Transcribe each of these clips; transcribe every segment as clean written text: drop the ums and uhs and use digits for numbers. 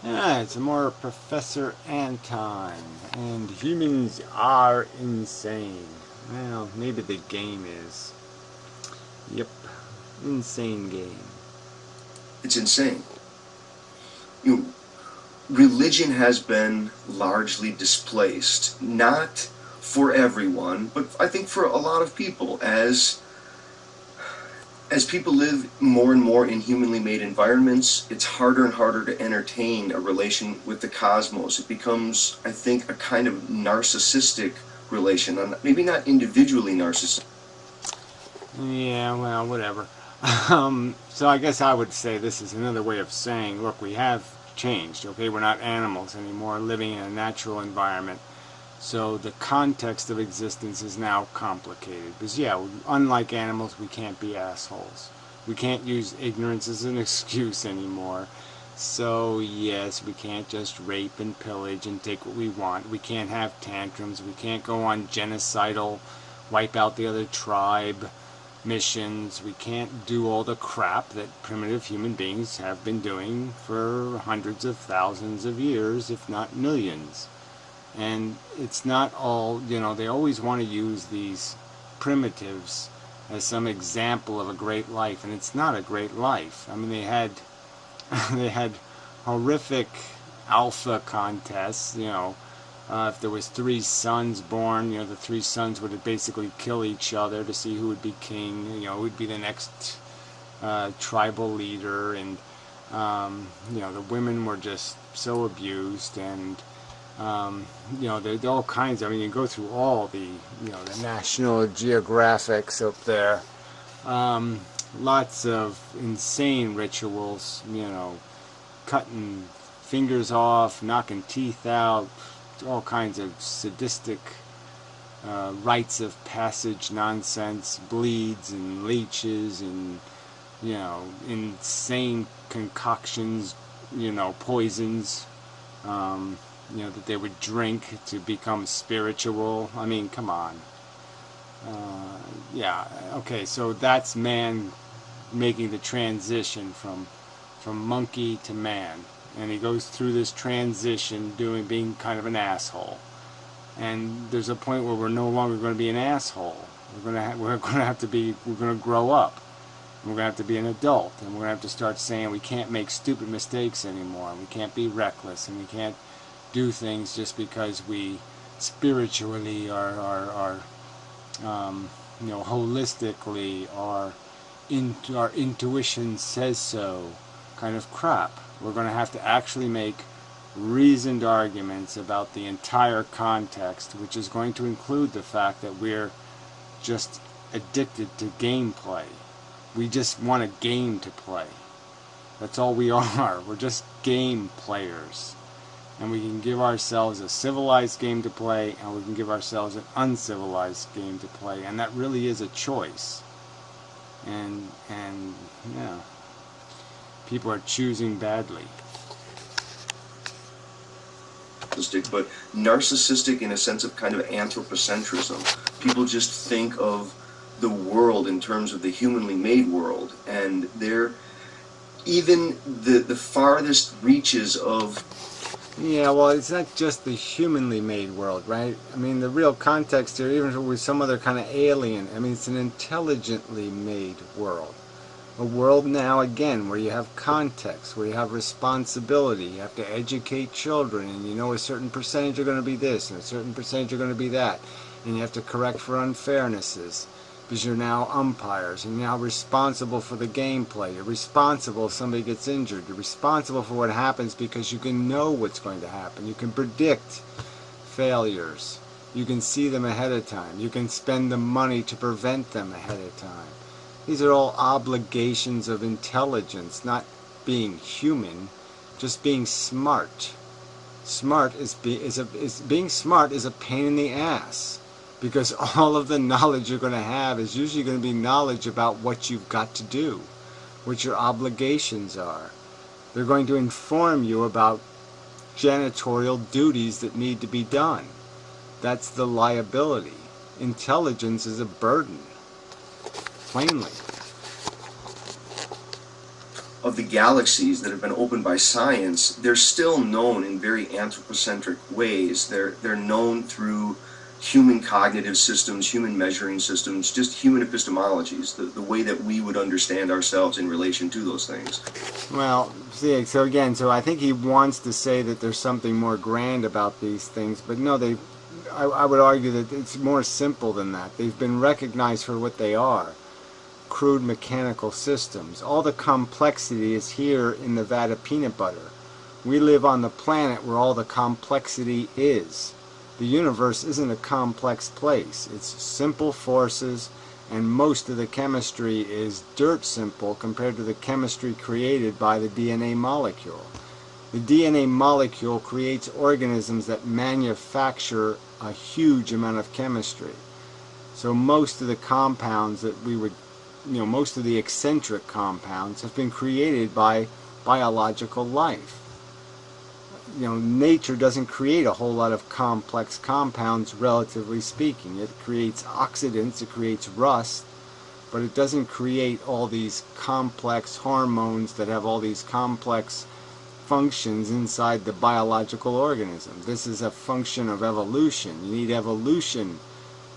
Yeah, it's more Professor Anton, and humans are insane. Well, maybe the game is. Yep, insane game. It's insane. You know, religion has been largely displaced, not for everyone, but I think for a lot of people, as people live more and more in humanly made environments, it's harder and harder to entertain a relation with the cosmos. It becomes, I think, a kind of narcissistic relation, maybe not individually narcissistic. Yeah, well, whatever. So I guess I would say this is another way of saying, look, we have changed, okay? We're not animals anymore living in a natural environment. So the context of existence is now complicated. Because, yeah, unlike animals, we can't be assholes. We can't use ignorance as an excuse anymore. So, yes, we can't just rape and pillage and take what we want. We can't have tantrums. We can't go on genocidal, wipe out the other tribe missions. We can't do all the crap that primitive human beings have been doing for hundreds of thousands of years, if not millions. And it's not all, they always want to use these primitives as some example of a great life, and it's not a great life. I mean, they had they had horrific alpha contests. If there was three sons born, the three sons would basically kill each other to see who would be king. Who would be the next tribal leader, and the women were just so abused, and there are all kinds. I mean, you go through all the National Geographics up there. Lots of insane rituals, cutting fingers off, knocking teeth out, all kinds of sadistic rites of passage nonsense, bleeds and leeches and, insane concoctions, poisons, that they would drink to become spiritual. I mean, come on. Yeah, okay, so that's man making the transition from monkey to man, and he goes through this transition being kind of an asshole. And there's a point where we're no longer going to be an asshole. We're going to grow up. We're going to have to be an adult, and we're going to have to start saying we can't make stupid mistakes anymore. We can't be reckless, and we can't do things just because we spiritually are holistically, our intuition says so kind of crap. We're going to have to actually make reasoned arguments about the entire context, which is going to include the fact that we're just addicted to gameplay. We just want a game to play. That's all we are. We're just game players. And we can give ourselves a civilized game to play, and we can give ourselves an uncivilized game to play, and that really is a choice. And yeah, people are choosing badly. But narcissistic in a sense of kind of anthropocentrism. People just think of the world in terms of the humanly made world, and they're even the farthest reaches of. Yeah, well, it's not just the humanly made world, right? I mean, the real context here, even if it was some other kind of alien, I mean, it's an intelligently made world. A world now, again, where you have context, where you have responsibility, you have to educate children, and a certain percentage are going to be this, and a certain percentage are going to be that, and you have to correct for unfairnesses, because you're now umpires, and you're now responsible for the gameplay. You're responsible if somebody gets injured. You're responsible for what happens because you can know what's going to happen. You can predict failures. You can see them ahead of time. You can spend the money to prevent them ahead of time. These are all obligations of intelligence, not being human, just being smart. Being smart is a pain in the ass. Because all of the knowledge you're going to have is usually going to be knowledge about what you've got to do, what your obligations are. They're going to inform you about janitorial duties that need to be done. That's the liability. Intelligence is a burden. Plainly. of the galaxies that have been opened by science, they're still known in very anthropocentric ways. They're known through human cognitive systems, human measuring systems, just human epistemologies, the way that we would understand ourselves in relation to those things. Well, see, so again, so I think he wants to say that there's something more grand about these things, but no, I would argue that it's more simple than that. They've been recognized for what they are. Crude mechanical systems. All the complexity is here in the vat of peanut butter. We live on the planet where all the complexity is. The universe isn't a complex place. It's simple forces, and most of the chemistry is dirt simple compared to the chemistry created by the DNA molecule. The DNA molecule creates organisms that manufacture a huge amount of chemistry. So most of the compounds that we would, most of the eccentric compounds have been created by biological life. Nature doesn't create a whole lot of complex compounds, relatively speaking. It creates oxidants, it creates rust, but it doesn't create all these complex hormones that have all these complex functions inside the biological organism. This is a function of evolution. You need evolution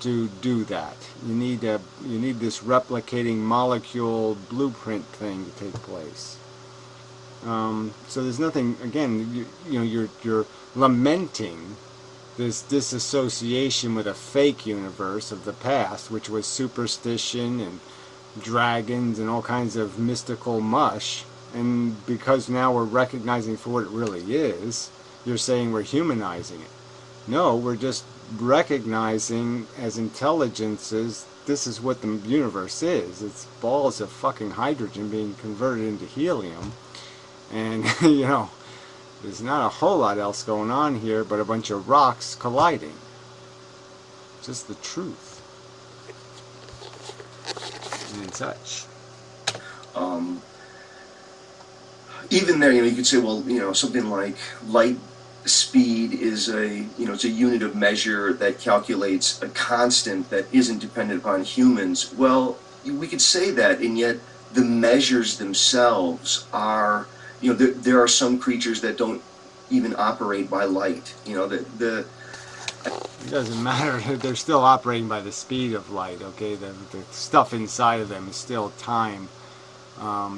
to do that. You need this replicating molecule blueprint thing to take place. So there's nothing. Again, you're lamenting this disassociation with a fake universe of the past, which was superstition and dragons and all kinds of mystical mush. And because now we're recognizing for what it really is, you're saying we're humanizing it. No, we're just recognizing as intelligences, this is what the universe is. It's balls of fucking hydrogen being converted into helium. And, there's not a whole lot else going on here but a bunch of rocks colliding. Just the truth. And such. Even there, you could say, well, something like light speed is it's a unit of measure that calculates a constant that isn't dependent upon humans. Well, we could say that, and yet the measures themselves are, there are some creatures that don't even operate by light. It doesn't matter. They're still operating by the speed of light. Okay, the stuff inside of them is still time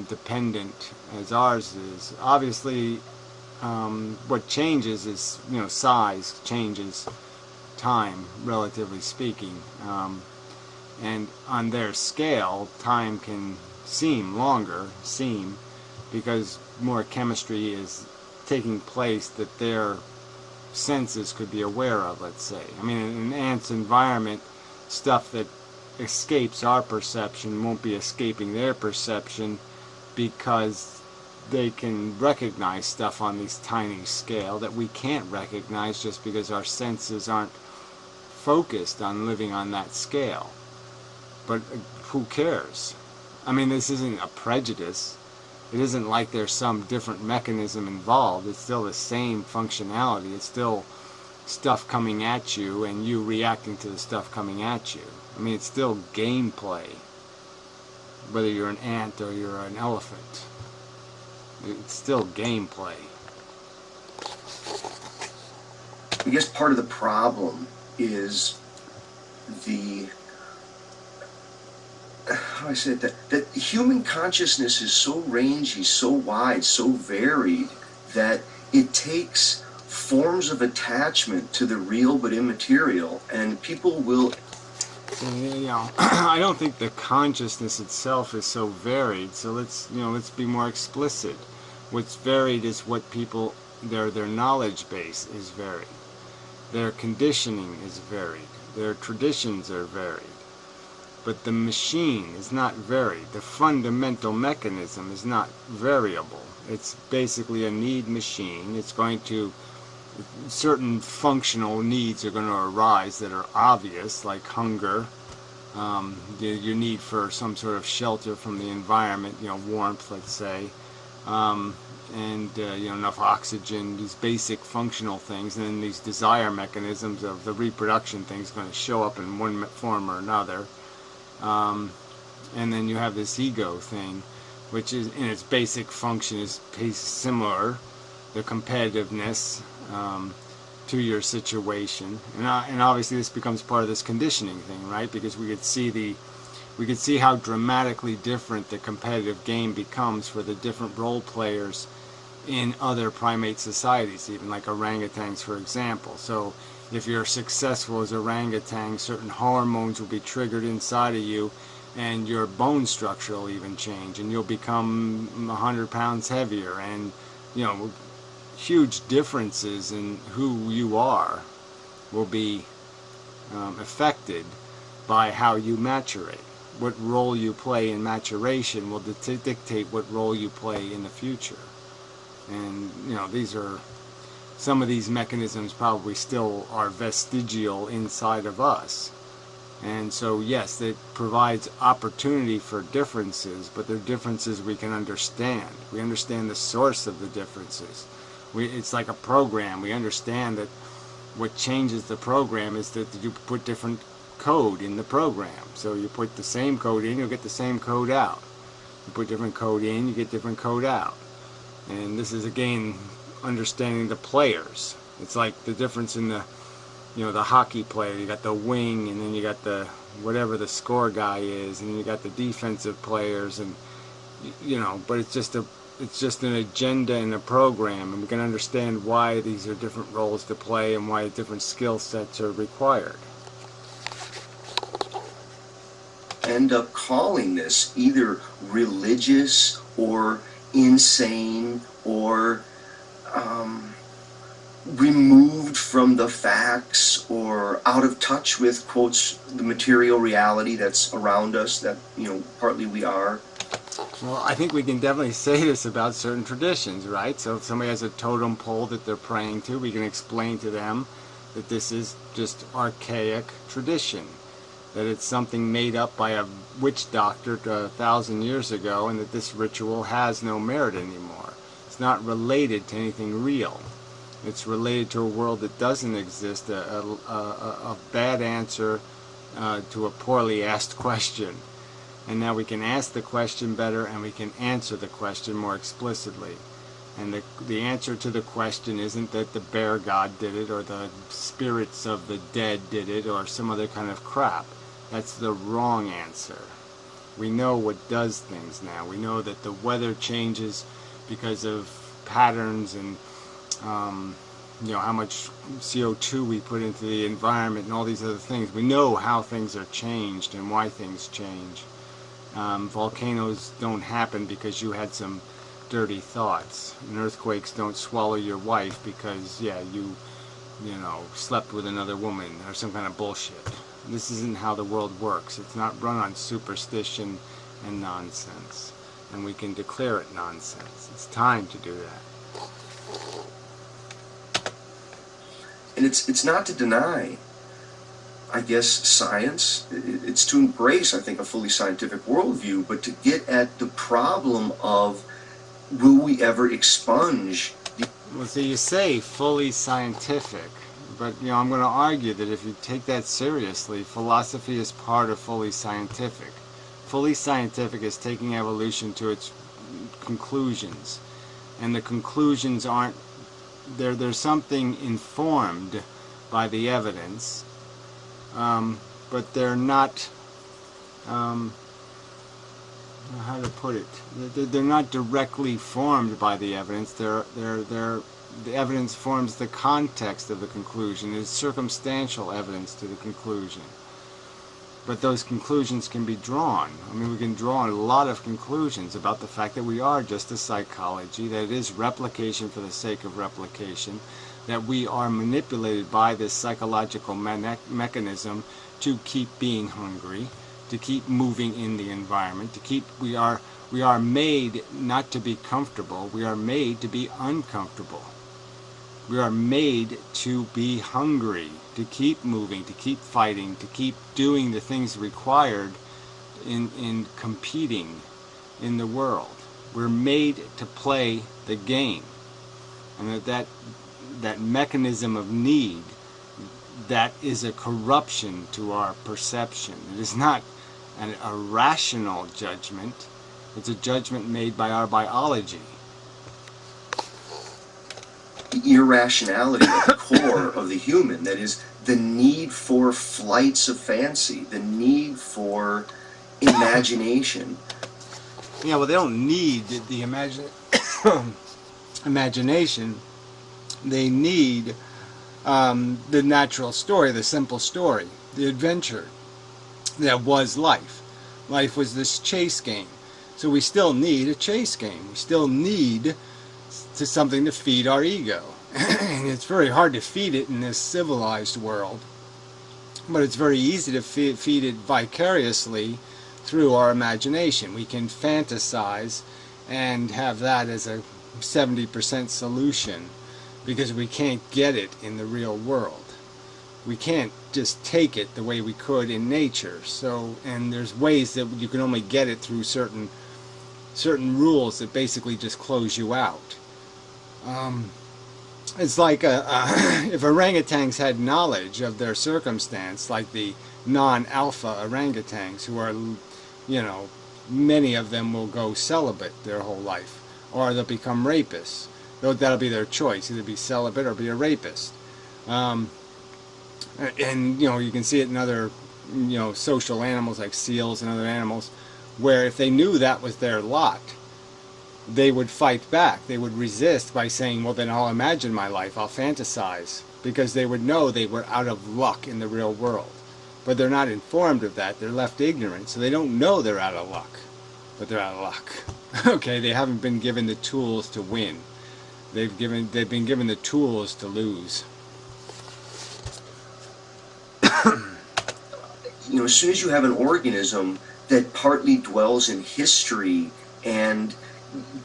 dependent as ours is. Obviously, what changes is, size changes time, relatively speaking. And on their scale, time can seem longer, because more chemistry is taking place that their senses could be aware of, let's say. I mean, in an ant's environment, stuff that escapes our perception won't be escaping their perception because they can recognize stuff on this tiny scale that we can't recognize just because our senses aren't focused on living on that scale. But who cares? I mean, this isn't a prejudice. It isn't like there's some different mechanism involved. It's still the same functionality. It's still stuff coming at you and you reacting to the stuff coming at you. I mean, it's still gameplay, whether you're an ant or you're an elephant. It's still gameplay. I guess part of the problem is how do I say it, that human consciousness is so rangy, so wide, so varied, that it takes forms of attachment to the real but immaterial, and people will... I don't think the consciousness itself is so varied, so let's be more explicit. What's varied is what people, their knowledge base is varied. Their conditioning is varied. Their traditions are varied. But the machine is not varied. The fundamental mechanism is not variable. It's basically a need machine. It's going to, certain functional needs are going to arise that are obvious, like hunger, your need for some sort of shelter from the environment, warmth, let's say, and enough oxygen, these basic functional things, and then these desire mechanisms of the reproduction things going to show up in one form or another. And then you have this ego thing, which is in its basic function is similar, the competitiveness to your situation, and obviously this becomes part of this conditioning thing, right? Because we could see how dramatically different the competitive game becomes for the different role players in other primate societies, even like orangutans, for example. So if you're successful as orangutan, certain hormones will be triggered inside of you, and your bone structure will even change, and you'll become 100 pounds heavier, and you know, huge differences in who you are will be affected by how you maturate. What role you play in maturation will dictate what role you play in the future. And you know, these are some of these mechanisms probably still are vestigial inside of us. And so yes, it provides opportunity for differences, but they're differences we can understand. We understand the source of the differences. It's like a program. We understand that what changes the program is that you put different code in the program. So you put the same code in, you'll get the same code out. You put different code in, you get different code out. And this is again understanding the players. It's like the difference in the, you know, the hockey player. You got the wing, and then you got the whatever the score guy is, and then you got the defensive players, and you know. But it's just an agenda in a program, and we can understand why these are different roles to play and why different skill sets are required. End up calling this either religious or insane or removed from the facts or out of touch with, quotes, the material reality that's around us, that, you know, partly we are. Well, I think we can definitely say this about certain traditions, right? So if somebody has a totem pole that they're praying to, we can explain to them that this is just archaic tradition, that it's something made up by a witch doctor 1,000 years ago, and that this ritual has no merit anymore. It's not related to anything real. It's related to a world that doesn't exist, a bad answer to a poorly asked question. And now we can ask the question better, and we can answer the question more explicitly. And the answer to the question isn't that the bear god did it, or the spirits of the dead did it, or some other kind of crap. That's the wrong answer. We know what does things now. We know that the weather changes because of patterns and you know, how much CO2 we put into the environment and all these other things. We know how things are changed and why things change. Volcanoes don't happen because you had some dirty thoughts, and earthquakes don't swallow your wife because, yeah, you know, slept with another woman or some kind of bullshit. This isn't how the world works. It's not run on superstition and nonsense, and we can declare it nonsense. It's time to do that. And it's not to deny, I guess, science. It's to embrace, I think, a fully scientific worldview, but to get at the problem of, will we ever expunge? Well, so you say fully scientific, but you know, I'm going to argue that if you take that seriously, philosophy is part of fully scientific. Fully scientific is taking evolution to its conclusions, and the conclusions aren't there's something informed by the evidence, but they're not, how to put it, they're not directly formed by the evidence. The evidence forms the context of the conclusion. It's circumstantial evidence to the conclusion. But those conclusions can be drawn. I mean, we can draw a lot of conclusions about the fact that we are just a psychology, that it is replication for the sake of replication, that we are manipulated by this psychological mechanism to keep being hungry, to keep moving in the environment, to keep, we are made not to be comfortable, we are made to be uncomfortable. We are made to be hungry, to keep moving, to keep fighting, to keep doing the things required in competing in the world. We're made to play the game. And that mechanism of need, that is a corruption to our perception. It is not a rational judgment. It's a judgment made by our biology. The irrationality at the core of the human, that is, the need for flights of fancy, the need for imagination. Yeah, well, they don't need the imagination. They need the natural story, the simple story, the adventure that was life. Life was this chase game. So we still need a chase game. We still need something to feed our ego. And it's very hard to feed it in this civilized world. But it's very easy to feed it vicariously through our imagination. We can fantasize and have that as a 70% solution because we can't get it in the real world. We can't just take it the way we could in nature. So, and there's ways that you can only get it through certain rules that basically just close you out. It's like if orangutans had knowledge of their circumstance, like the non-alpha orangutans, who are, you know, many of them will go celibate their whole life, or they'll become rapists. That'll be their choice, either be celibate or be a rapist. And you know, you can see it in other, you know, social animals like seals and other animals, where if they knew that was their lot, they would fight back. They would resist by saying, well, then I'll imagine my life, I'll fantasize, because they would know they were out of luck in the real world. But they're not informed of that. They're left ignorant, so they don't know they're out of luck, but they're out of luck. Okay, they haven't been given the tools to win. They've been given the tools to lose. You know, as soon as you have an organism that partly dwells in history and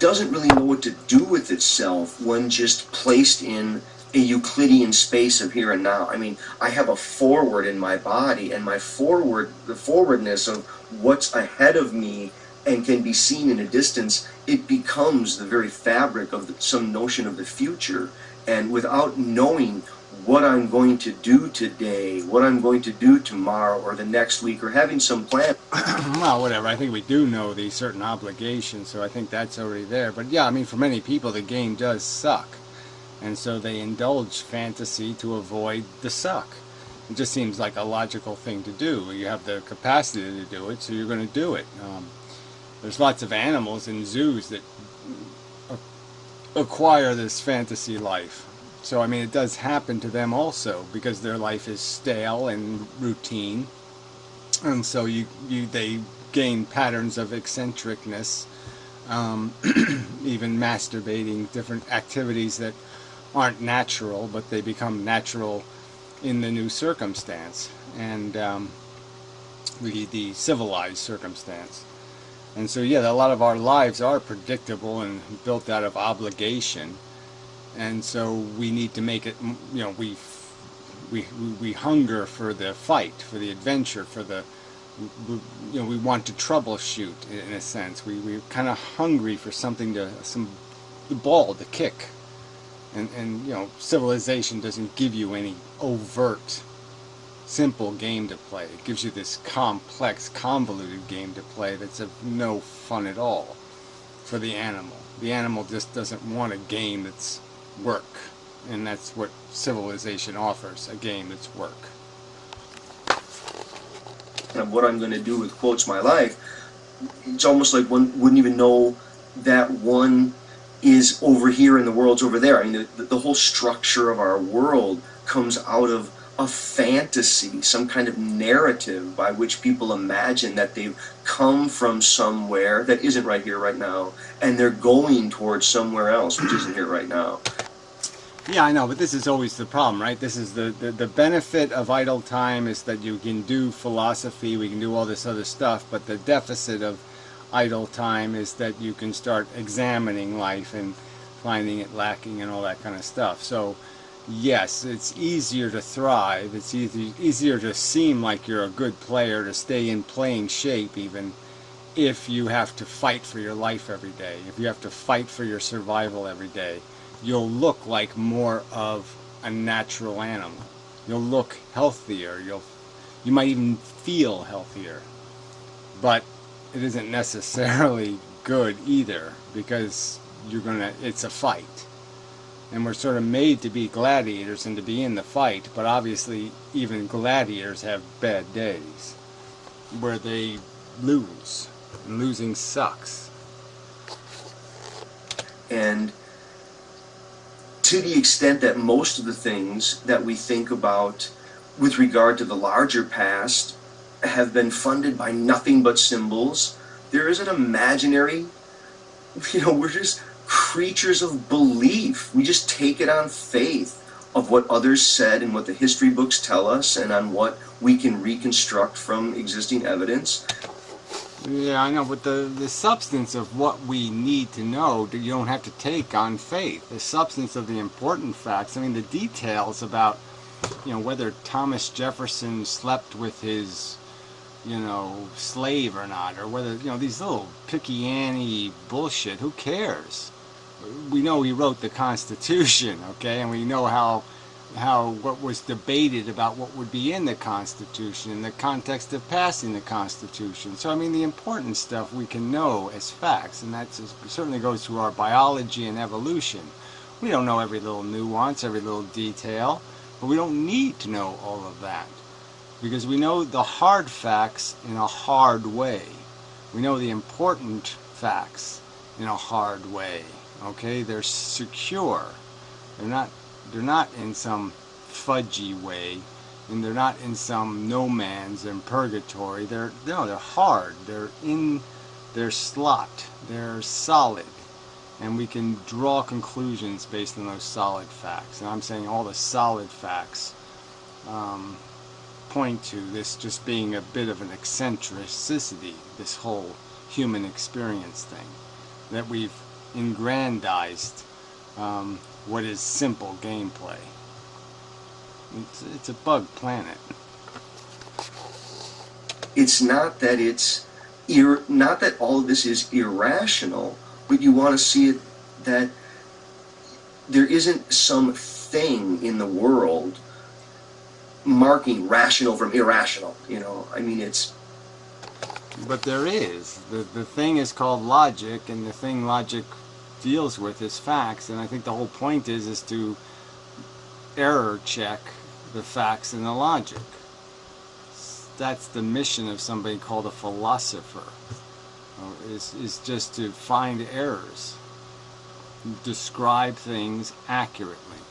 doesn't really know what to do with itself when just placed in a Euclidean space of here and now. I mean, I have a forward in my body, and the forwardness of what's ahead of me and can be seen in a distance, it becomes the very fabric of some notion of the future. And without knowing what I'm going to do today, what I'm going to do tomorrow or the next week, or having some plan. Well, whatever. I think we do know these certain obligations, so I think that's already there. But yeah, I mean, for many people, the game does suck. And so they indulge fantasy to avoid the suck. It just seems like a logical thing to do. You have the capacity to do it, so you're going to do it. There's lots of animals in zoos that acquire this fantasy life. So, I mean, it does happen to them also, because their life is stale and routine. And so they gain patterns of eccentricness, even masturbating, different activities that aren't natural, but they become natural in the new circumstance, and the civilized circumstance. And so, yeah, a lot of our lives are predictable and built out of obligation. And so we need to make it, you know, we hunger for the fight, for the adventure, for the, you know, we want to troubleshoot in a sense. We're kind of hungry for something the ball to kick. And you know, civilization doesn't give you any overt, simple game to play. It gives you this complex, convoluted game to play that's of no fun at all for the animal. The animal just doesn't want a game that's work, and that's what civilization offers, a game that's work. And what I'm going to do with quotes my life, it's almost like one wouldn't even know that one is over here and the world's over there. I mean, the whole structure of our world comes out of a fantasy, some kind of narrative by which people imagine that they've come from somewhere that isn't right here, right now, and they're going towards somewhere else, which isn't here right now. Yeah, I know, but this is always the problem, right? This is the benefit of idle time is that you can do philosophy, we can do all this other stuff, but the deficit of idle time is that you can start examining life and finding it lacking and all that kind of stuff. So yes, it's easier to thrive, it's easier to seem like you're a good player, to stay in playing shape even, if you have to fight for your life every day, if you have to fight for your survival every day. You'll look like more of a natural animal. You'll look healthier, you might even feel healthier, but it isn't necessarily good either, because it's a fight. And we're sort of made to be gladiators and to be in the fight, but obviously even gladiators have bad days where they lose, and losing sucks. And to the extent that most of the things that we think about with regard to the larger past have been funded by nothing but symbols, there is an imaginary, we're just creatures of belief. We just take it on faith of what others said and what the history books tell us, and on what we can reconstruct from existing evidence. Yeah, I know, but the substance of what we need to know, you don't have to take on faith. The substance of the important facts, I mean, the details about, whether Thomas Jefferson slept with his, slave or not, or whether, these little picky-anny bullshit, who cares? We know he wrote the Constitution, okay, and we know how what was debated about what would be in the Constitution in the context of passing the Constitution. So I mean, the important stuff we can know as facts, and that certainly goes to our biology and evolution. We don't know every little nuance, every little detail, but we don't need to know all of that, because we know the hard facts in a hard way. We know the important facts in a hard way. Okay, they're secure. They're not in some fudgy way, and they're not in some no man's and purgatory. They're hard. They're in their slot. They're solid, and we can draw conclusions based on those solid facts. And I'm saying all the solid facts point to this just being a bit of an eccentricity, this whole human experience thing, that we've aggrandized what is simple gameplay. It's a bug planet. It's not that not that all of this is irrational, but you want to see it that there isn't some thing in the world marking rational from irrational. I mean, it's... But there is. The thing is called logic, and the thing logic deals with is facts, and I think the whole point is to error check the facts and the logic. That's the mission of somebody called a philosopher, is just to find errors, describe things accurately,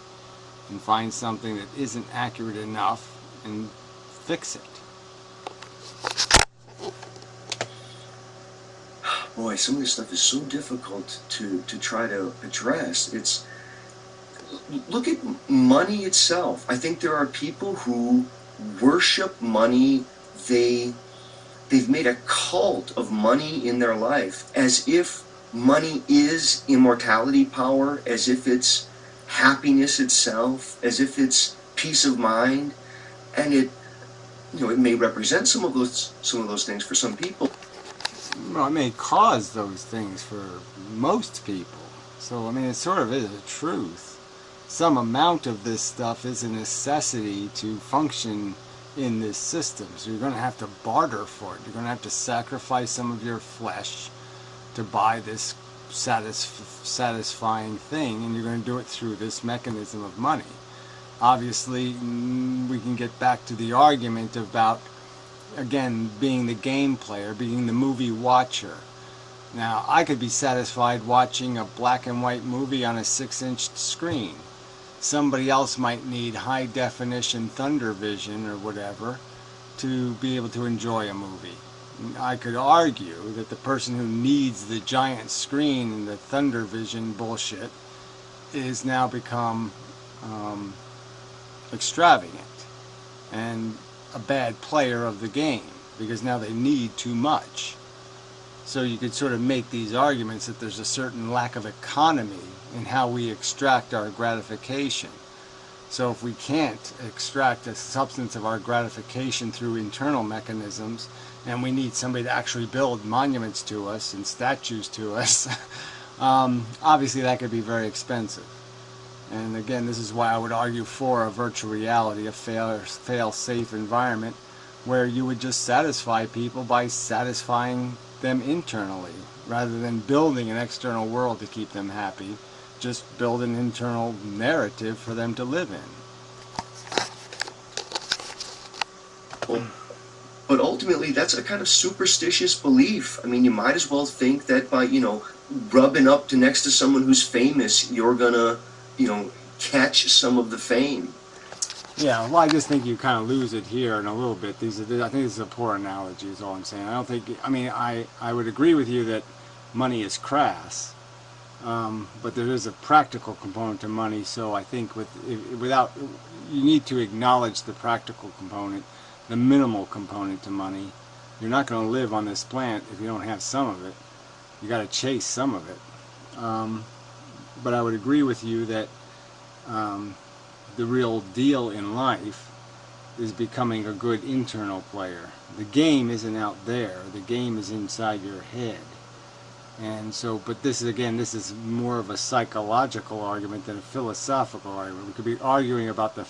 and find something that isn't accurate enough and fix it. Boy, some of this stuff is so difficult to try to address. Look at money itself. I think there are people who worship money. They've made a cult of money in their life, as if money is immortality power, as if it's happiness itself, as if it's peace of mind, and it may represent some of those things for some people. Well, it may cause those things for most people. So, I mean, it sort of is a truth. Some amount of this stuff is a necessity to function in this system. So you're going to have to barter for it. You're going to have to sacrifice some of your flesh to buy this satisfying thing, and you're going to do it through this mechanism of money. Obviously, we can get back to the argument about, again, being the game player, being the movie watcher. Now, I could be satisfied watching a black and white movie on a 6-inch screen. Somebody else might need high definition thunder vision or whatever to be able to enjoy a movie. I could argue that the person who needs the giant screen and the thunder vision bullshit is now become extravagant and a bad player of the game, because now they need too much. So you could sort of make these arguments that there's a certain lack of economy in how we extract our gratification. So if we can't extract a substance of our gratification through internal mechanisms, and we need somebody to actually build monuments to us and statues to us, obviously that could be very expensive. And again, this is why I would argue for a virtual reality, a fail-safe environment where you would just satisfy people by satisfying them internally, rather than building an external world to keep them happy. Just build an internal narrative for them to live in. Well, but ultimately, that's a kind of superstitious belief. I mean, you might as well think that by, rubbing up to next to someone who's famous, you're gonna, catch some of the fame. Yeah, well, I just think you kind of lose it here in a little bit. I think this is a poor analogy, is all I'm saying. I don't think, I would agree with you that money is crass, but there is a practical component to money, so I think you need to acknowledge the practical component, the minimal component to money. You're not going to live on this planet if you don't have some of it. You got to chase some of it. But I would agree with you that the real deal in life is becoming a good internal player. The game isn't out there. The game is inside your head. And so, but this is more of a psychological argument than a philosophical argument. We could be arguing about the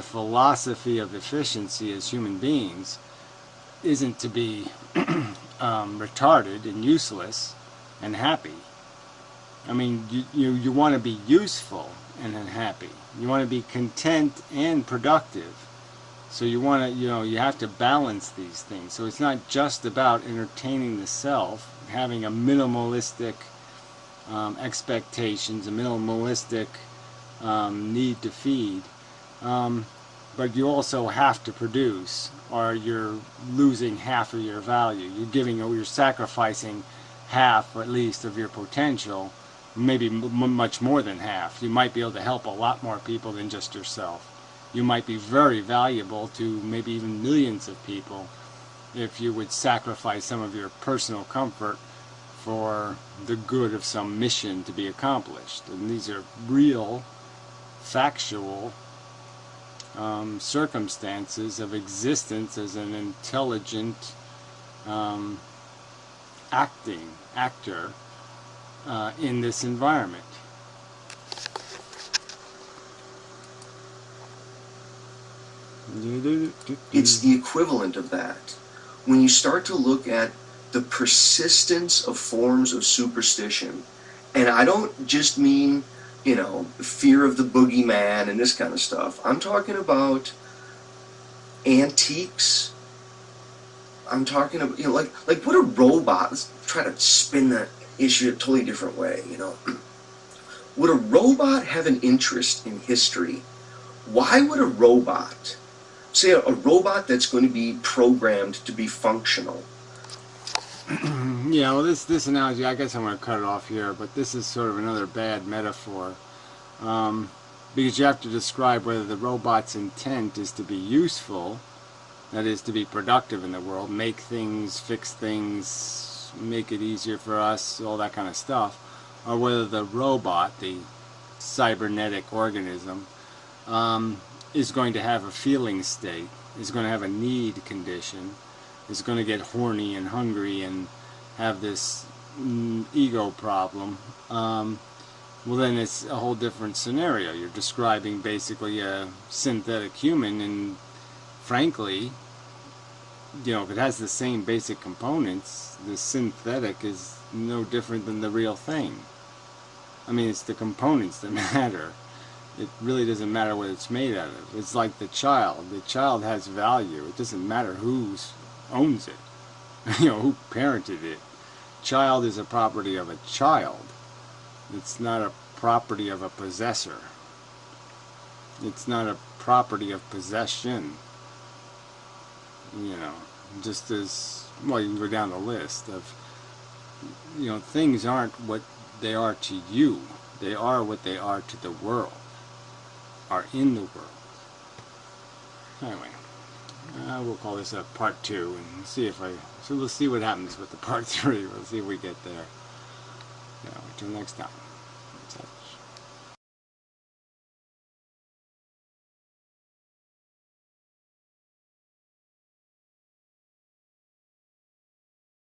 philosophy of efficiency as human beings isn't to be retarded and useless and happy. I mean, you want to be useful and happy. You want to be content and productive. So you want to, you have to balance these things. So it's not just about entertaining the self, having a minimalistic expectations, a minimalistic need to feed. But you also have to produce, or you're losing half of your value. You're sacrificing half, at least, of your potential. Maybe much more than half. You might be able to help a lot more people than just yourself. You might be very valuable to maybe even millions of people if you would sacrifice some of your personal comfort for the good of some mission to be accomplished. And these are real, factual circumstances of existence as an intelligent actor in this environment. It's the equivalent of that. When you start to look at the persistence of forms of superstition, and I don't just mean, fear of the boogeyman and this kind of stuff. I'm talking about antiques. I'm talking about, like what a robot, let's try to spin that issue a totally different way, Would a robot have an interest in history? Why would a robot, say a robot that's going to be programmed to be functional? Yeah, well, this analogy, I guess I'm going to cut it off here, but this is sort of another bad metaphor. Because you have to describe whether the robot's intent is to be useful, that is, to be productive in the world, make things, fix things, make it easier for us, all that kind of stuff, or whether the robot, the cybernetic organism, is going to have a feeling state, is going to have a need condition, is going to get horny and hungry and have this ego problem. Well, then it's a whole different scenario. You're describing basically a synthetic human, and frankly, if it has the same basic components, the synthetic is no different than the real thing. I mean, it's the components that matter. It really doesn't matter what it's made out of. It's like the child. The child has value. It doesn't matter who owns it, who parented it. Child is a property of a child. It's not a property of a possessor. It's not a property of possession. Just as, well, you can go down the list of, things aren't what they are to you. They are what they are to the world, are in the world. Anyway, we'll call this a part 2 and see so we'll see what happens with the part 3. We'll see if we get there. Until next time.